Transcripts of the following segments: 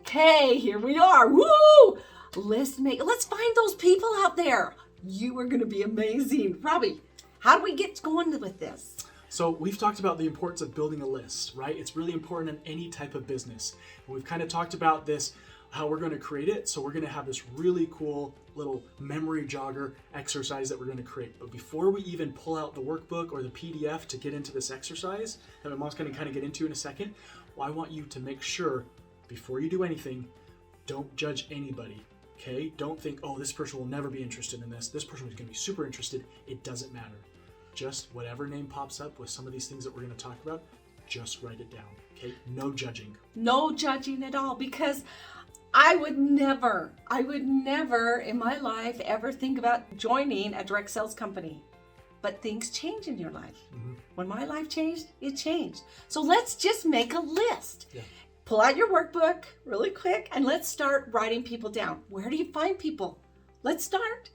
Okay, here we are. Woo! Let's find those people out there. You are going to be amazing. Robbie, how do we get going with this? So we've talked about the importance of building a list, right? It's really important in any type of business. And we've kind of talked about this, how we're going to create it. So we're going to have this really cool little memory jogger exercise that we're going to create. But before we even pull out the workbook or the PDF to get into this exercise, that my mom's going to kind of get into in a second, well, I want you to make sure before you do anything, don't judge anybody. Okay? Don't think, oh, this person will never be interested in this. This person is going to be super interested. It doesn't matter. Just whatever name pops up with some of these things that we're going to talk about, just write it down. Okay? No judging. No judging at all, because I would never in my life ever think about joining a direct sales company. But things change in your life. Mm-hmm. When my life changed, it changed. So let's just make a list. Yeah. Pull out your workbook really quick and let's start writing people down. Where do you find people? Let's start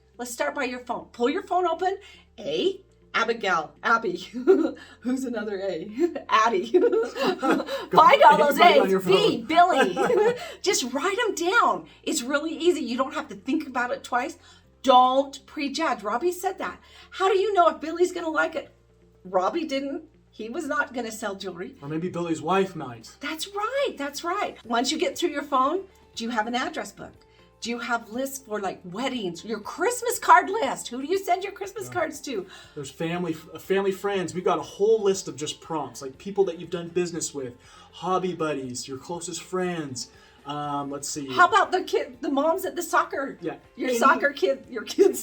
by your phone. Pull your phone open. A, Abigail, Abby. Who's another A? Addie. Find all those A's. B, Billy. Just write them down. It's really easy. You don't have to think about it twice. Don't prejudge. Robbie said that. How do you know if Billy's going to like it? Robbie didn't. He was not going to sell jewelry. Or maybe Billy's wife might. That's right. Once you get through your phone, do you have an address book? Do you have lists for like weddings? Your Christmas card list. Who do you send your Christmas cards to? There's family friends. We've got a whole list of just prompts, like people that you've done business with, hobby buddies, your closest friends. Let's see. How about the moms at the soccer? Yeah. Your kid's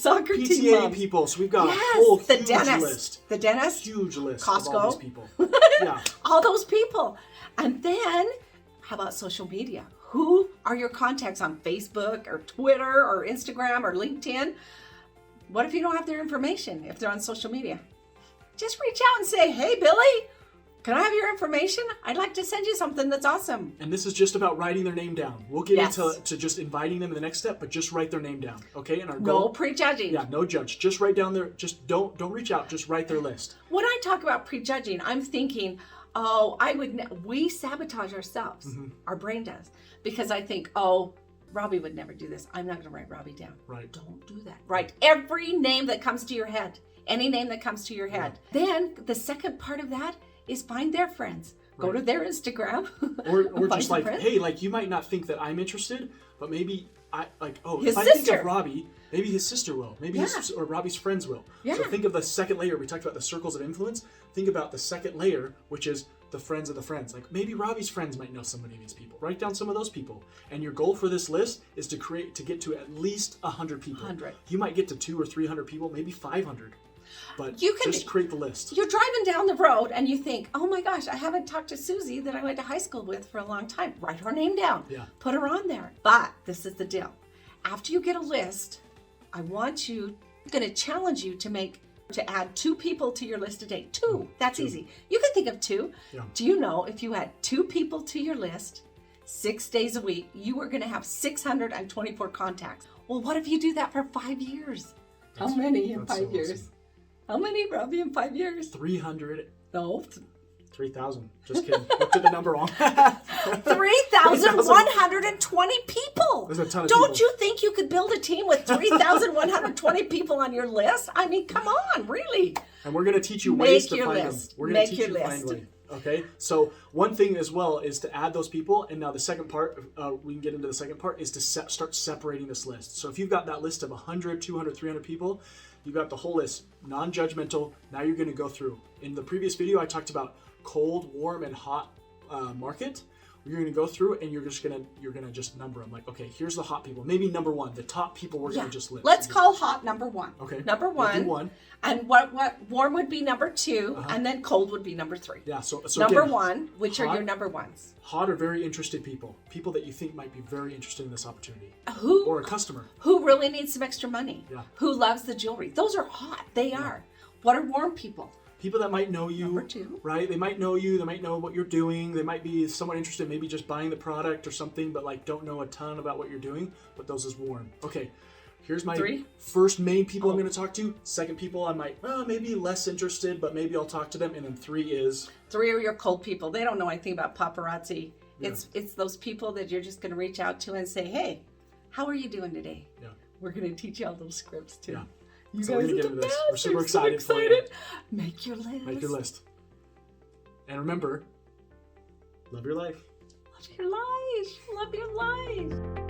soccer PTA team moms. people. So we've got a whole huge list. The dentist. Huge list Costco. of all these people. Yeah. All those people. And then, how about social media? Who are your contacts on Facebook or Twitter or Instagram or LinkedIn? What if you don't have their information if they're on social media? Just reach out and say, hey, Billy, can I have your information? I'd like to send you something that's awesome. And this is just about writing their name down. We'll get into just inviting them in the next step, but just write their name down, okay? And our goal, no prejudging. Yeah, no judge. Just write down just don't reach out. Just write their list. When I talk about prejudging, I'm thinking, we sabotage ourselves. Mm-hmm. Our brain does. Because I think, Robbie would never do this. I'm not going to write Robbie down. Right. Don't do that. Write every name that comes to your head. Any name that comes to your head. Yeah. Then the second part of that is find their friends. Right. Go to their Instagram. Or just like, hey, like you might not think that I'm interested, but maybe his I sister. think of Robbie, maybe his sister will. Maybe or Robbie's friends will. Yeah. So think of the second layer. We talked about the circles of influence. Think about the second layer, which is the friends of the friends. Like maybe Robbie's friends might know somebody of these people. Write down some of those people. And your goal for this list is to get to at least 100 people. 100. You might get to 200 or 300 people, maybe 500. But just create the list. You're driving down the road and you think, oh my gosh, I haven't talked to Susie that I went to high school with for a long time. Write her name down. Yeah. Put her on there. But this is the deal. After you get a list, I'm going to challenge you to add 2 people to your list a day. 2. That's 2. Easy. You can think of 2. Yeah. Do you know if you had 2 people to your list 6 days a week, you are going to have 624 contacts. Well, what if you do that for 5 years? How many in 5 years? Awesome. How many, Robbie, in 5 years? 300. No. 3,000. Just kidding. Looked at the number wrong. 3,120 people. There's a ton of Don't people. You think you could build a team with 3,120 people on your list? I mean, come on, really. And we're going to teach you ways to find them. We're going to teach you to find ways. Okay? So one thing as well is to add those people. And now the second part, we can get into the second part, is to start separating this list. So if you've got that list of 100, 200, 300 people, you've got the whole list, non-judgmental. Now you're going to go through. In the previous video, I talked about cold, warm, and hot market. You're going to go through and you're going to just number them. Like, okay, here's the hot people. Maybe number 1, the top people we're going to just list. Let's call hot number 1. Okay. Number 1. We'll do 1. And what warm would be number 2, and then cold would be number 3. Yeah. So number again, 1, which are your number 1s? Hot are very interested people that you think might be very interested in this opportunity. Who? Or a customer. Who really needs some extra money? Yeah. Who loves the jewelry? Those are hot. They are. What are warm people? People that might know you, number 2. Right? They might know you. They might know what you're doing. They might be somewhat interested, maybe just buying the product or something, but like don't know a ton about what you're doing. But those is warm. Okay, here's my 3? First main people I'm going to talk to. Second people I might, maybe less interested, but maybe I'll talk to them. And then 3 is? 3 are your cold people. They don't know anything about paparazzi It's those people that you're just going to reach out to and say, hey, how are you doing today? Yeah. We're going to teach you all those scripts too. Yeah. You So guys we're gonna are get the into this. best. We're super I'm so excited for you. Make your list. Make your list. And remember, love your life. Love your life. Love your life.